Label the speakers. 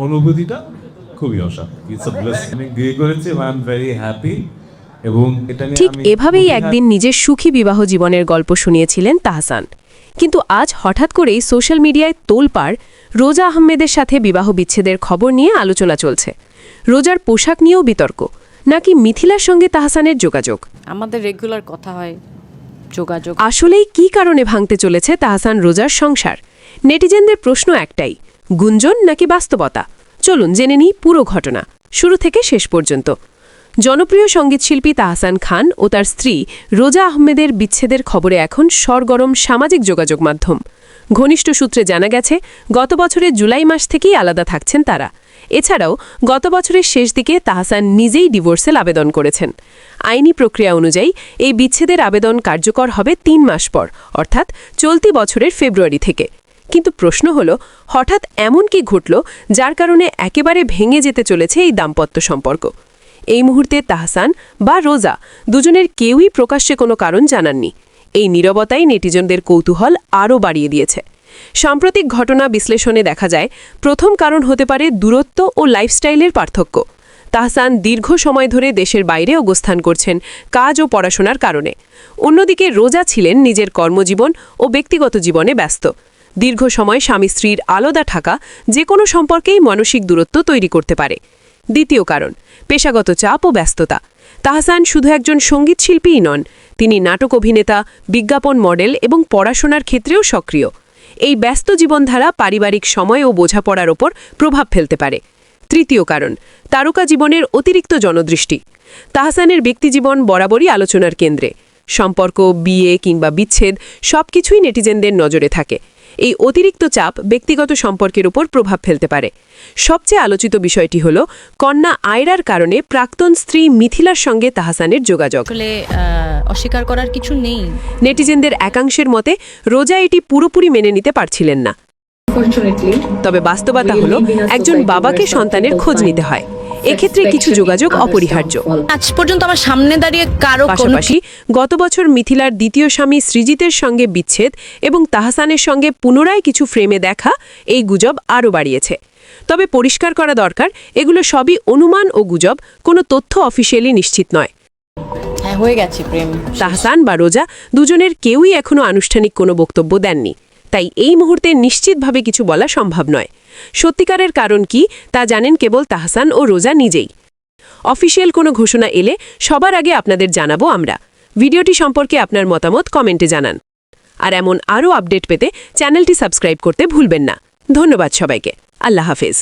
Speaker 1: অনুভূতিটা খুবই অসাধারণ। It's a blessing. আমি বিয়ে করেছি, আই এম ভেরি হ্যাপি। এবং এটা নিয়ে
Speaker 2: ঠিক এভাবেই একদিন নিজের সুখী বিবাহ জীবনের গল্প শুনিয়েছিলেন তাহসান। কিন্তু আজ হঠাৎ করেই সোশ্যাল মিডিয়ায় তোলপাড় রোজা আহমেদের সাথে বিবাহ বিচ্ছেদের খবর নিয়ে আলোচনা চলছে। রোজার পোশাক নিয়েও বিতর্ক, নাকি মিথিলার সঙ্গে তাহসানের যোগাযোগ।
Speaker 3: আমাদের রেগুলার কথা হয়, যোগাযোগ।
Speaker 2: আসলেই কী কারণে ভাঙতে চলেছে তাহসান রোজার সংসার? নেটিজেনদের প্রশ্ন একটাই, গুঞ্জন নাকি বাস্তবতা? চলুন জেনে নিই পুরো ঘটনা, শুরু থেকে শেষ পর্যন্ত। জনপ্রিয় সঙ্গীতশিল্পী তাহসান খান ও তার স্ত্রী রোজা আহমেদের বিচ্ছেদের খবরে এখন সরগরম সামাজিক যোগাযোগ মাধ্যম। ঘনিষ্ঠ সূত্রে জানা গেছে, গত বছরের জুলাই মাস থেকেই আলাদা থাকছেন তারা। এছাড়াও গত বছরের শেষ দিকে তাহসান নিজেই ডিভোর্সের আবেদন করেছেন। আইনি প্রক্রিয়া অনুযায়ী এই বিচ্ছেদের আবেদন কার্যকর হবে ৩ মাস পর, অর্থাৎ চলতি বছরের ফেব্রুয়ারি থেকে। কিন্তু প্রশ্ন হলো, হঠাৎ এমন কি ঘটল যার কারণে একেবারে ভেঙে যেতে চলেছে এই দাম্পত্য সম্পর্ক? এই মুহূর্তে তাহসান বা রোজা দুজনের কেউই প্রকাশ্যে কোনো কারণ জানাননি। এই নীরবতাই নেটিজনদের কৌতূহল আরও বাড়িয়ে দিয়েছে। সাম্প্রতিক ঘটনা বিশ্লেষণে দেখা যায়, প্রথম কারণ হতে পারে দূরত্ব ও লাইফস্টাইলের পার্থক্য। তাহসান দীর্ঘ সময় ধরে দেশের বাইরে অবস্থান করছেন কাজ ও পড়াশোনার কারণে। অন্যদিকে রোজা ছিলেন নিজের কর্মজীবন ও ব্যক্তিগত জীবনে ব্যস্ত। দীর্ঘ সময় স্বামী স্ত্রীর আলাদা থাকা যে কোনো সম্পর্কেই মানসিক দূরত্ব তৈরি করতে পারে। দ্বিতীয় কারণ, পেশাগত চাপ ও ব্যস্ততা। তাহসান শুধু একজন সঙ্গীতশিল্পীই নন, তিনি নাটক অভিনেতা, বিজ্ঞাপন মডেল এবং পড়াশোনার ক্ষেত্রেও সক্রিয়। এই ব্যস্ত জীবনধারা পারিবারিক সময় ও বোঝাপড়ার ওপর প্রভাব ফেলতে পারে। তৃতীয় কারণ, তারকা জীবনের অতিরিক্ত জনদৃষ্টি। তাহসানের ব্যক্তিজীবন বরাবরই আলোচনার কেন্দ্রে। সম্পর্ক, বিয়ে কিংবা বিচ্ছেদ সবকিছুই নেটিজেনদের নজরে থাকে। এই অতিরিক্ত চাপ ব্যক্তিগত সম্পর্কের উপর প্রভাব ফেলতে পারে। সবচেয়ে আলোচিত বিষয়টি হল কন্যা আয়রার কারণে প্রাক্তন স্ত্রী মিথিলার সঙ্গে তাহসানের যোগাযোগ।
Speaker 3: আসলে অস্বীকার করার কিছু নেই।
Speaker 2: নেটিজেনদের একাংশের মতে রোজা এটি পুরোপুরি মেনে নিতে পারছিলেন না। তবে বাস্তবতা হল, একজন বাবাকে সন্তানের খোঁজ নিতে হয়, এক্ষেত্রে কিছু যোগাযোগ অপরিহার্য।
Speaker 3: আজ পর্যন্ত আমার সামনে দাঁড়িয়ে কারো
Speaker 2: পাশাপাশি গত বছর মিথিলার দ্বিতীয় স্বামী সৃজিতের সঙ্গে বিচ্ছেদ এবং তাহসানের সঙ্গে পুনরায় কিছু ফ্রেমে দেখা এই গুজব আরও বাড়িয়েছে। তবে পরিষ্কার করা দরকার, এগুলো সবই অনুমান ও গুজব, কোনো তথ্য অফিসিয়ালি নিশ্চিত নয়।
Speaker 3: হয়ে গেছে প্রেম।
Speaker 2: তাহসান বা রোজা দুজনের কেউই এখনও আনুষ্ঠানিক কোনো বক্তব্য দেননি, তাই এই মুহূর্তে নিশ্চিতভাবে কিছু বলা সম্ভব নয়। সত্যিকারের কারণ কি তা জানেন কেবল তাহসান ও রোজা নিজেই। অফিসিয়াল কোনো ঘোষণা এলে সবার আগে আপনাদের জানাবো আমরা। ভিডিওটি সম্পর্কে আপনার মতামত কমেন্টে জানান। আর এমন আরও আপডেট পেতে চ্যানেলটি সাবস্ক্রাইব করতে ভুলবেন না। ধন্যবাদ সবাইকে। আল্লাহ হাফেজ।